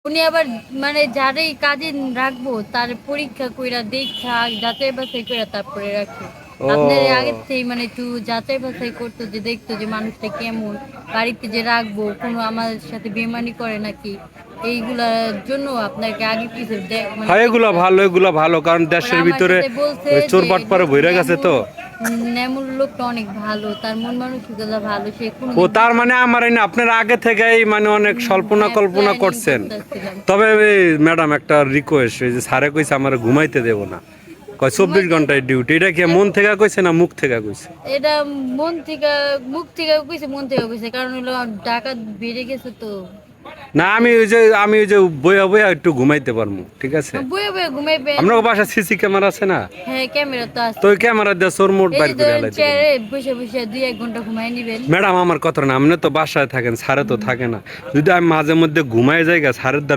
উনি আবার মানে যারাই কাজে রাখবো তার পরীক্ষা কইরা দেখা যাচাই বাছাই কইরা তারপরে রাখে। আপনার আগের ও থেকেই মানে একটু যাচাই বাছাই করতো যে দেখতো যে মানুষটা কেমন, বাড়িতে যে রাখবো কোনো আমার সাথে বেইমানি করে নাকি, এইগুলার জন্য আপনাকে আগে পিছে মানে হ্যাঁ, দেখতো। এগুলা ভালো কারণ পরে দেশের আমার ভিতরে সাথে বলছে ওই চোর যে বাটপারে ভইরা গেছে নেমুর তো। নেমুর লোকটা অনেক ভালো, তার মন মানসিকতা ভালো, সে ও কোনোদিন তার বিপদ। মানে আমার এই না আপনার আগে থেকেই মানে অনেক কল্পনা হ্যাঁ, কল্পনা প্ল্যানিং করছেন। করতেছিলাম। তবে ম্যাডাম একটা রিকোয়েস্ট, এই যে স্যারে কইছে আমার ঘুমাইতে দেব না, কয় 24 ঘুমাইতে ঘন্টায় ডিউটি, এটা কি মন থেকে কইছে না মুখ থেকে কইছে? এটা মন থেকে, মুখ থেকে কইছে, মন থেকে কইছে, কারণ হলো ডাকাত বেড়ে গেছে তো। না আমি ওই যে বইয়া বইয়া একটু ঘুমাইতে পারবো, ঠিক আছে? বয়ে বয়ে ঘুমাইবেন। আপনার বাসা সিসি ক্যামেরা আছে না? হ্যাঁ, ক্যামেরা তো তো আছে। ওই ক্যামেরা দিয়ে চোর মোট এই বাইর যে করে ধরেন হালাইতে পারবো। চেয়ারে বসে বসে 2-1 ঘন্টা ঘুমাই নিবেন। ম্যাডাম আমার কথা না, আপনি তো বাসায় থাকেন, স্যারে তো থাকে না। যদি আমি মাঝে মধ্যে ঘুমাই যাই গা স্যারের দ্বারা